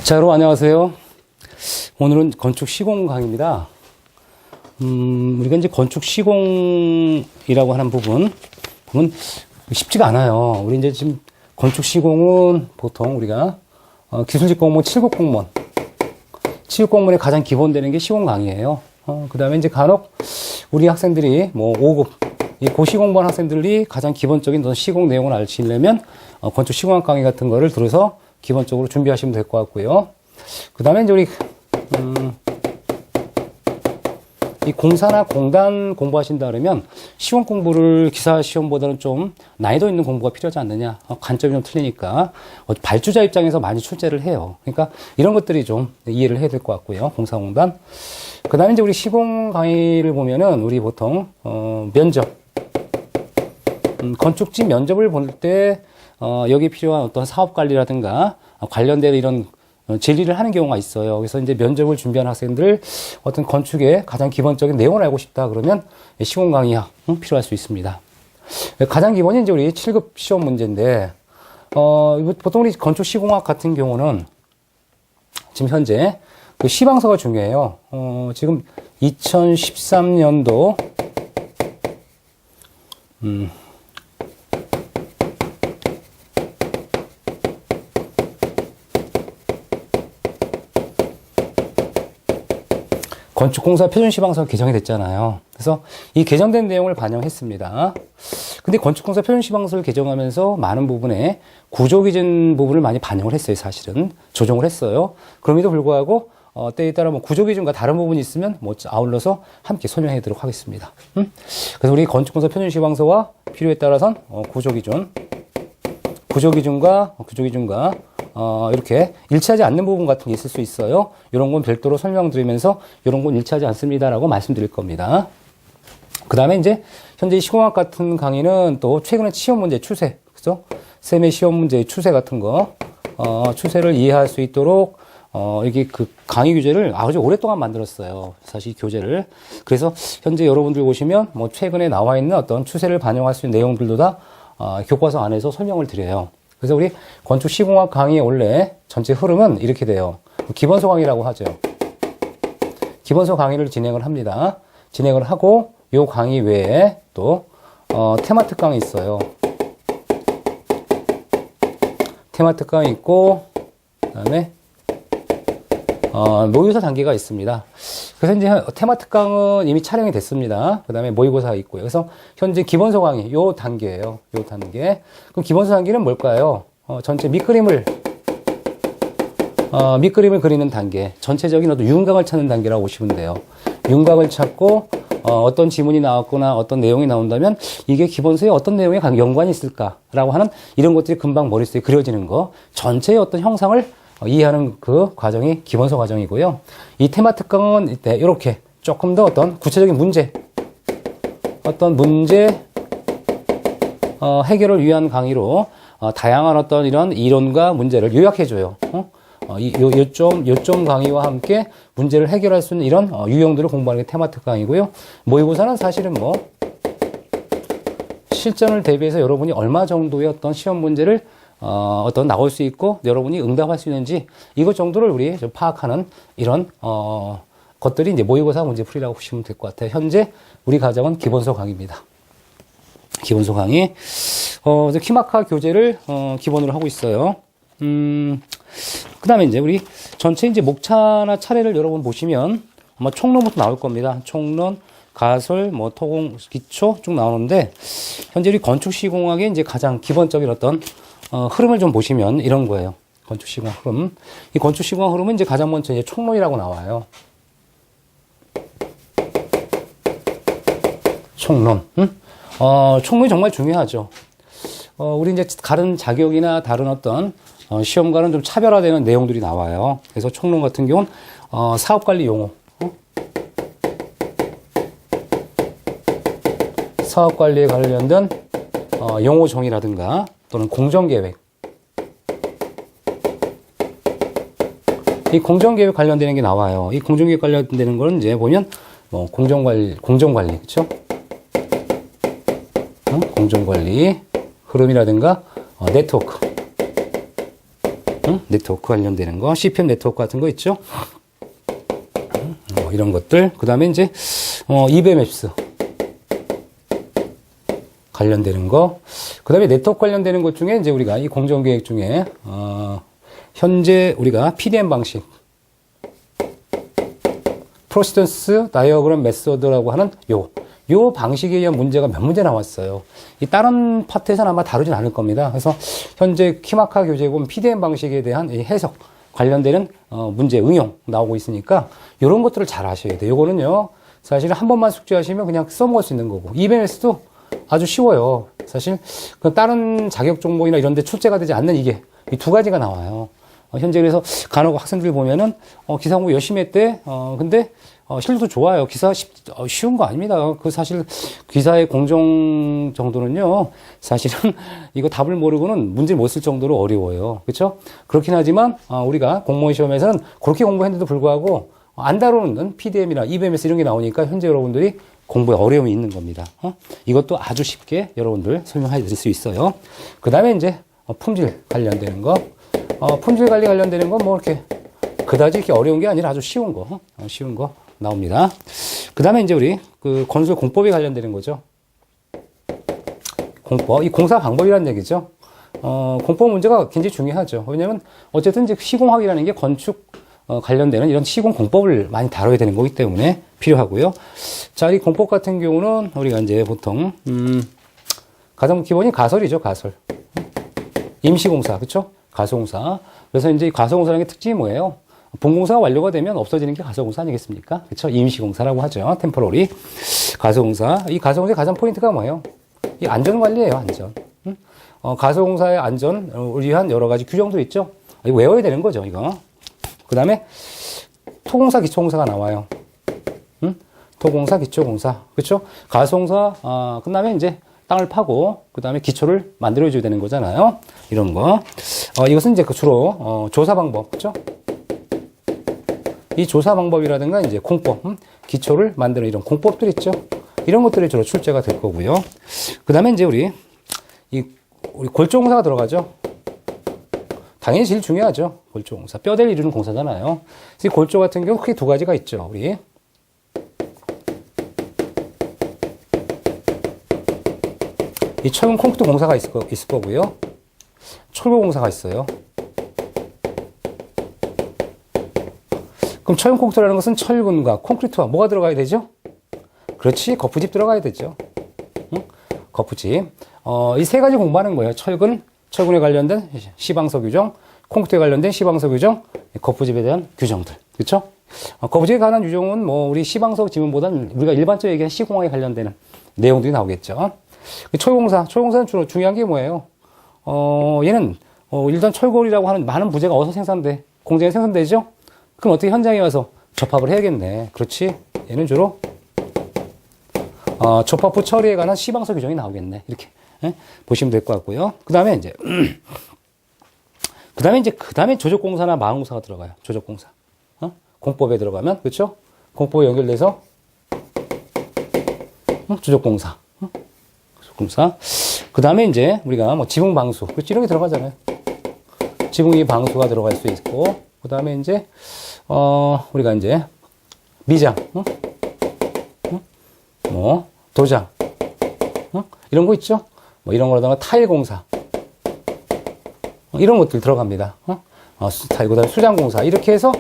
자, 여러분 안녕하세요. 오늘은 건축 시공 강의입니다. 우리가 이제 건축 시공이라고 하는 부분 보면 쉽지가 않아요. 우리 이제 지금 건축 시공은 보통 우리가 기술직 공무원 7급 공무원, 7급 공무원의 가장 기본 되는 게 시공 강의예요. 그 다음에 이제 간혹 우리 학생들이 뭐 5급, 이 고시공부한 학생들이 가장 기본적인 시공 내용을 알시려면 건축 시공학 강의 같은 거를 들어서 기본적으로 준비하시면 될 것 같고요. 그 다음에 이제 우리, 이 공사나 공단 공부하신다 그러면 시공 공부를 기사 시험보다는 좀 난이도 있는 공부가 필요하지 않느냐. 관점이 좀 틀리니까. 발주자 입장에서 많이 출제를 해요. 그러니까 이런 것들이 좀 이해를 해야 될 것 같고요. 공사 공단. 그 다음에 이제 우리 시공 강의를 보면은 우리 보통, 면접. 건축지 면접을 볼 때, 여기 필요한 어떤 사업 관리라든가 관련된 이런 진리를 하는 경우가 있어요. 그래서 이제 면접을 준비하는 학생들 어떤 건축의 가장 기본적인 내용을 알고 싶다 그러면 시공 강의가 필요할 수 있습니다. 가장 기본이 이제 우리 7급 시험 문제인데, 보통 우리 건축 시공학 같은 경우는 지금 현재 그 시방서가 중요해요. 지금 2013년도, 건축공사 표준시방서가 개정이 됐잖아요. 그래서 이 개정된 내용을 반영했습니다. 근데 건축공사 표준시방서를 개정하면서 많은 부분에 구조기준 부분을 많이 반영을 했어요, 사실은. 조정을 했어요. 그럼에도 불구하고, 때에 따라 뭐 구조기준과 다른 부분이 있으면 뭐 아울러서 함께 설명해 드리도록 하겠습니다. 그래서 우리 건축공사 표준시방서와 필요에 따라선 구조기준과 이렇게 일치하지 않는 부분 같은 게 있을 수 있어요. 이런 건 별도로 설명드리면서 이런 건 일치하지 않습니다라고 말씀드릴 겁니다. 그 다음에 이제 현재 시공학 같은 강의는 또 최근에 시험 문제 추세, 그죠? 셈의 시험 문제의 추세 같은 거, 추세를 이해할 수 있도록 이게 그 강의 교재를 아주 오랫동안 만들었어요. 사실 이 교재를. 그래서 현재 여러분들 보시면 뭐 최근에 나와 있는 어떤 추세를 반영할 수 있는 내용들도 다 교과서 안에서 설명을 드려요. 그래서 우리 건축 시공학 강의의 원래 전체 흐름은 이렇게 돼요. 기본서 강의라고 하죠. 기본서 강의를 진행을 합니다. 진행을 하고 이 강의 외에 또 테마 특강이 있어요. 테마 특강이 있고 그다음에 모의고사 단계가 있습니다. 그래서 이제 테마 특강은 이미 촬영이 됐습니다. 그 다음에 모의고사가 있고요. 그래서 현재 기본서 강의, 요 단계예요. 요 단계. 그럼 기본서 단계는 뭘까요? 전체 밑그림을 그리는 단계. 전체적인 어떤 윤곽을 찾는 단계라고 보시면 돼요. 윤곽을 찾고, 어떤 지문이 나왔거나 어떤 내용이 나온다면 이게 기본서에 어떤 내용에 연관이 있을까라고 하는 이런 것들이 금방 머릿속에 그려지는 거. 전체의 어떤 형상을 이해하는 그 과정이 기본서 과정이고요. 이 테마 특강은 이렇게 조금 더 어떤 구체적인 문제, 해결을 위한 강의로 다양한 어떤 이런 이론과 문제를 요약해줘요. 요점 강의와 함께 문제를 해결할 수 있는 이런 유형들을 공부하는 게 테마 특강이고요. 모의고사는 사실은 뭐 실전을 대비해서 여러분이 얼마 정도의 어떤 시험 문제를 어떤 나올 수 있고 여러분이 응답할 수 있는지 이것 정도를 우리 좀 파악하는 이런 것들이 이제 모의고사 문제풀이라고 보시면 될 것 같아요. 현재 우리 과정은 기본서 강의입니다. 기본서 강의. 키마카 교재를 기본으로 하고 있어요. 그다음에 이제 우리 전체 이제 목차나 차례를 여러분 보시면 아마 총론부터 나올 겁니다. 총론, 가설, 뭐 토공, 기초 쭉 나오는데 현재 우리 건축 시공학의 이제 가장 기본적인 어떤 흐름을 좀 보시면 이런 거예요. 건축 시공학 흐름. 이 건축 시공학 흐름은 이제 가장 먼저 이제 총론이라고 나와요. 총론. 총론이 정말 중요하죠. 우리 이제 다른 자격이나 다른 어떤 시험과는 좀 차별화되는 내용들이 나와요. 그래서 총론 같은 경우는 사업관리 용어, 사업관리에 관련된 용어 정의라든가 또는 공정계획. 이 공정계획 관련되는 게 나와요. 이 공정계획 관련되는 거는 이제 보면 뭐 공정관리, 그렇죠? 공정관리 흐름이라든가 네트워크, 네트워크 관련되는 거, CPM 네트워크 같은 거 있죠? 이런 것들. 그 다음에 이제, 이베이 맵스. 관련되는 거. 그 다음에 네트워크 관련되는 것 중에 이제 우리가 이 공정계획 중에, 현재 우리가 PDM 방식. 프로시던스 다이어그램 메소드라고 하는 요 방식에 의한 문제가 몇 문제 나왔어요. 이 다른 파트에서는 아마 다루진 않을 겁니다. 그래서 현재 키마카 교재본 PDM 방식에 대한 이 해석 관련되는 문제 응용 나오고 있으니까 이런 것들을 잘 아셔야 돼요. 요거는요 사실은 한 번만 숙지하시면 그냥 써먹을 수 있는 거고 EBMS도 아주 쉬워요. 사실 그 다른 자격 종목이나 이런 데 출제가 되지 않는 이게 이 두 가지가 나와요. 현재 그래서 간혹 학생들이 보면은 기사 공부 열심히 했대. 근데 실력도 좋아요. 기사 쉬운 거 아닙니다. 그 사실 기사의 공정 정도는요. 사실은 이거 답을 모르고는 문제를 못 쓸 정도로 어려워요. 그렇죠? 그렇긴 하지만 우리가 공무원 시험에서는 그렇게 공부했는데도 불구하고 안 다루는 PDM이나 EBMS 이런 게 나오니까 현재 여러분들이 공부에 어려움이 있는 겁니다. 이것도 아주 쉽게 여러분들 설명해 드릴 수 있어요. 그 다음에 이제 품질 관련되는 거. 품질 관리 관련되는 건 뭐 이렇게 그다지 이렇게 어려운 게 아니라 아주 쉬운 거 나옵니다. 그 다음에 이제 우리 그 건설 공법에 관련되는 거죠. 공법, 이 공사 방법이라는 얘기죠. 공법 문제가 굉장히 중요하죠. 왜냐면 어쨌든 이제 시공학이라는 게 건축 관련되는 이런 시공 공법을 많이 다뤄야 되는 거기 때문에 필요하고요. 자, 이 공법 같은 경우는 우리가 이제 보통 가장 기본이 가설이죠, 가설. 임시공사, 그렇죠? 가소공사. 그래서 이제 가소공사라는 게 특징이 뭐예요? 본공사가 완료가 되면 없어지는 게 가소공사 아니겠습니까? 그렇죠? 임시공사라고 하죠. 템포러리. 가소공사. 이 가소공사의 가장 포인트가 뭐예요? 이 안전관리예요, 안전. 가소공사의 안전을 위한 여러 가지 규정도 있죠? 이거 외워야 되는 거죠, 이거. 그 다음에 토공사, 기초공사가 나와요. 토공사, 기초공사. 그렇죠? 가소공사 끝나면 이제 땅을 파고 그 다음에 기초를 만들어줘야 되는 거잖아요. 이런 거. 이것은 이제 주로 조사 방법, 그렇죠? 이 조사 방법이라든가 이제 공법, 기초를 만드는 이런 공법들 있죠. 이런 것들이 주로 출제가 될 거고요. 그 다음에 이제 우리 골조공사가 들어가죠. 당연히 제일 중요하죠. 골조공사. 뼈대를 이루는 공사잖아요. 이 골조 같은 경우 크게 두 가지가 있죠. 우리. 이 철근 콘크리트 공사가 있을 거고요. 철골 공사가 있어요. 그럼 철근 콘크리트라는 것은 철근과 콘크리트와 뭐가 들어가야 되죠? 그렇지, 거푸집 들어가야 되죠. 응? 거푸집. 이 세 가지 공부하는 거예요. 철근에 관련된 시방서 규정, 콘크리트에 관련된 시방서 규정, 거푸집에 대한 규정들. 그렇죠? 거푸집에 관한 규정은 뭐 우리 시방서 지문보다는 우리가 일반적으로 얘기하는 시공학에 관련되는 내용들이 나오겠죠. 철공사는 주로 중요한 게 뭐예요? 얘는, 일단 철골이라고 하는 많은 부재가 어디서 생산돼? 공장에 생산되죠? 그럼 어떻게 현장에 와서 접합을 해야겠네. 그렇지? 얘는 주로, 접합 후 처리에 관한 시방서 규정이 나오겠네. 이렇게, 보시면 될 것 같고요. 그 다음에 이제 조적공사나 마항공사가 들어가요. 조적공사. 공법에 들어가면, 그렇죠? 공법에 연결돼서, 조적공사. 공사. 그 다음에 이제 우리가 뭐 지붕 방수. 그렇지? 이런 게 들어가잖아요. 지붕이 방수가 들어갈 수 있고. 그 다음에 이제, 우리가 이제 미장. 뭐, 도장. 이런 거 있죠? 뭐 이런 거라든가 타일 공사. 이런 것들 들어갑니다. 타일, 그 다음에 수장 공사. 이렇게 해서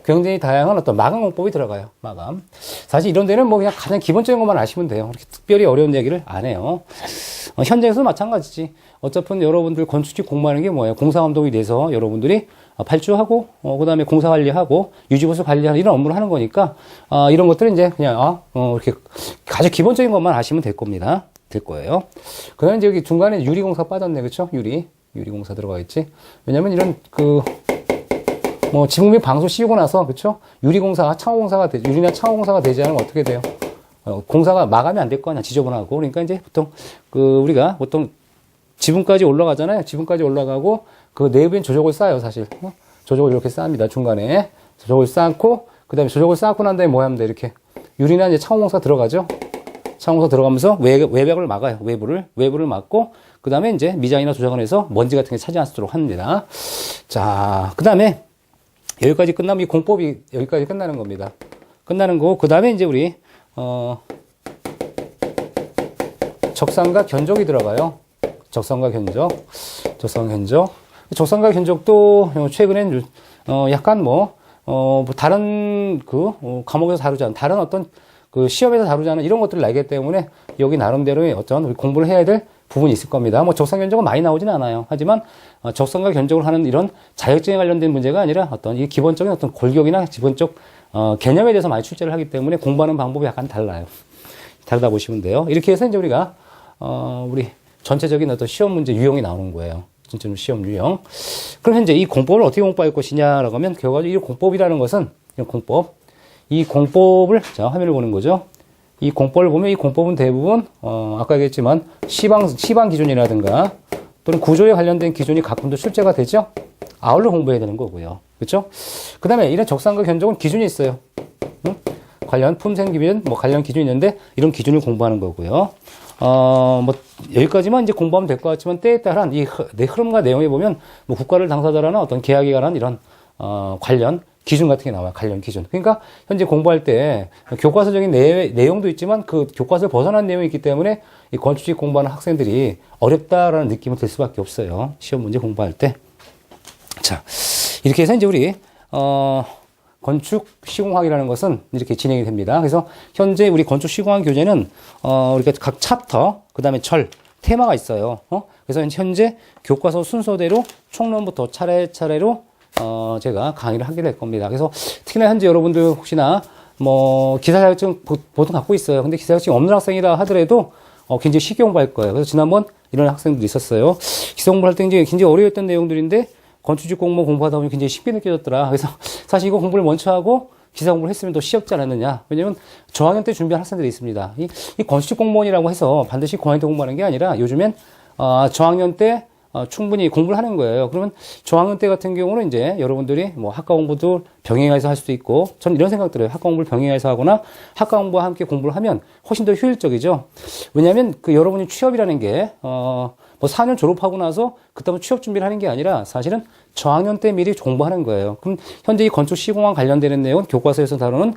굉장히 다양한 어떤 마감 공법이 들어가요. 마감. 사실 이런 데는 뭐 그냥 가장 기본적인 것만 아시면 돼요. 그렇게 특별히 어려운 얘기를 안 해요. 현장에서도 마찬가지지. 어차피 여러분들 건축직 공부하는 게 뭐예요? 공사감독이 돼서 여러분들이 발주하고, 그 다음에 공사 관리하고, 유지보수 관리하는 이런 업무를 하는 거니까, 이런 것들은 이제 그냥, 이렇게 아주 기본적인 것만 아시면 될 겁니다. 될 거예요. 그 다음에 이제 여기 중간에 유리공사 빠졌네. 그쵸? 유리공사 들어가 있지. 왜냐면 이런 뭐 지붕 및 방수 씌우고 나서 그렇죠? 유리나 창호공사가 되지 않으면 어떻게 돼요? 공사가 마감이 안 될 거 아니야. 지저분하고. 그러니까 이제 보통 우리가 보통 지붕까지 올라가잖아요. 지붕까지 올라가고 그 내부엔 조적을 쌓아요, 사실. 조적을 이렇게 쌓습니다. 중간에 조적을 쌓고 그다음에 조적을 쌓고 난 다음에 뭐 하면 돼? 이렇게 유리나 이제 창호공사 들어가죠. 창호공사 들어가면서 외벽을 막아요. 외부를 막고 그 다음에 이제 미장이나 도장을 해서 먼지 같은 게 차지 않도록 합니다. 자, 그 다음에 여기까지 끝나면 이 공법이 여기까지 끝나는 겁니다. 끝나는 거고, 그 다음에 이제 우리, 적상과 견적이 들어가요. 적상과 견적. 적상과 견적도 최근엔, 약간 다른 과목에서 다루지 않은, 다른 어떤 시험에서 다루지 않은 이런 것들을 알기 때문에 여기 나름대로의 어떤 우리 공부를 해야 될 부분이 있을 겁니다. 적상 견적은 많이 나오진 않아요. 하지만 적상과 견적을 하는 이런 자격증에 관련된 문제가 아니라 어떤 이 기본적인 어떤 골격이나 기본적 개념에 대해서 많이 출제를 하기 때문에 공부하는 방법이 약간 달라요. 다르다 보시면 돼요. 이렇게 해서 이제 우리가 우리 전체적인 어떤 시험 문제 유형이 나오는 거예요. 전체적인 시험 유형. 그럼 현재 이 공법을 어떻게 공부할 것이냐라고 하면 결과적으로 이 공법이라는 것은 이 공법을 자 화면을 보는 거죠. 이 공법을 보면 이 공법은 대부분 아까 얘기했지만 시방 기준이라든가 또는 구조에 관련된 기준이 가끔도 출제가 되죠. 아울러 공부해야 되는 거고요. 그렇죠? 그다음에 이런 적상과 견적은 기준이 있어요. 응? 관련 품생 기준 관련 기준이 있는데 이런 기준을 공부하는 거고요. 여기까지만 이제 공부하면 될 것 같지만 때에 따른 이 흐름과 내용에 보면 국가를 당사자라는 어떤 계약에 관한 이런 관련 기준 같은 게 나와요. 관련 기준. 그러니까 현재 공부할 때 교과서적인 내용도 있지만 그 교과서를 벗어난 내용이 있기 때문에 이 건축직 공부하는 학생들이 어렵다라는 느낌이 들 수밖에 없어요. 시험 문제 공부할 때. 자, 이렇게 해서 이제 우리 건축 시공학이라는 것은 이렇게 진행이 됩니다. 그래서 현재 우리 건축 시공학 교재는 우리가 각 챕터, 그다음에 테마가 있어요. 그래서 현재 교과서 순서대로 총론부터 차례차례로 제가 강의를 하게 될 겁니다. 그래서 특히나 현재 여러분들 혹시나 기사 자격증 보통 갖고 있어요. 근데 기사 자격증 없는 학생이라 하더라도 굉장히 쉽게 공부할 거예요. 그래서 지난번 이런 학생들이 있었어요. 기사 공부할 때 굉장히 어려웠던 내용들인데 건축직 공부 공부하다 보니 굉장히 쉽게 느껴졌더라. 그래서 사실 이거 공부를 먼저 하고 기사 공부를 했으면 더 쉬웠지 않았느냐. 왜냐면 저학년 때 준비한 학생들이 있습니다. 이 건축직 공무원이라고 해서 반드시 고학년 때 공부하는 게 아니라 요즘엔 저학년 때 충분히 공부를 하는 거예요. 그러면 저학년 때 같은 경우는 이제 여러분들이 학과 공부도 병행해서 할 수도 있고, 저는 이런 생각 들어요. 학과 공부를 병행해서 하거나 학과 공부와 함께 공부를 하면 훨씬 더 효율적이죠. 왜냐하면 여러분이 취업이라는 게 4년 졸업하고 나서 그다음에 취업 준비를 하는 게 아니라 사실은 저학년 때 미리 공부하는 거예요. 그럼 현재 이 건축 시공학 관련되는 내용은 교과서에서 다루는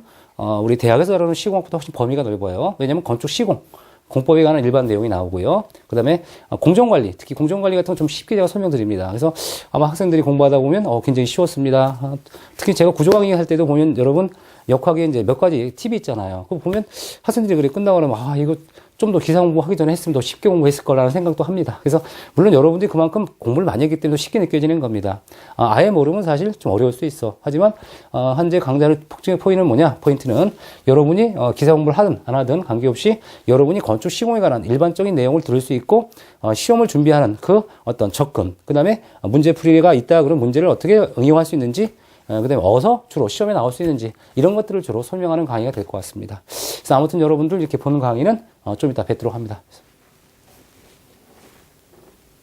우리 대학에서 다루는 시공학보다 훨씬 범위가 넓어요. 왜냐하면 건축 시공 공법에 관한 일반 내용이 나오고요. 그 다음에 공정관리, 특히 공정관리 같은 건 좀 쉽게 제가 설명드립니다. 그래서 아마 학생들이 공부하다 보면 굉장히 쉬웠습니다. 특히 제가 구조 강의 할 때도 보면 여러분 역학에 이제 몇 가지 팁이 있잖아요. 그거 보면 학생들이 그래 끝나고 나면 이거 좀 더 기사 공부하기 전에 했으면 더 쉽게 공부했을 거라는 생각도 합니다. 그래서 물론 여러분들이 그만큼 공부를 많이 했기 때문에 쉽게 느껴지는 겁니다. 아예 모르면 사실 좀 어려울 수 있어. 하지만 현재 강좌의 특징의 포인트는 여러분이 기사 공부를 하든 안 하든 관계없이 여러분이 건축 시공에 관한 일반적인 내용을 들을 수 있고 시험을 준비하는 그 어떤 접근, 그 다음에 문제 풀이가 있다 그런 문제를 어떻게 응용할 수 있는지, 그 다음에 어디서 주로 시험에 나올 수 있는지 이런 것들을 주로 설명하는 강의가 될 것 같습니다. 그래서 아무튼 여러분들 이렇게 보는 강의는 좀 이따 뵙도록 합니다.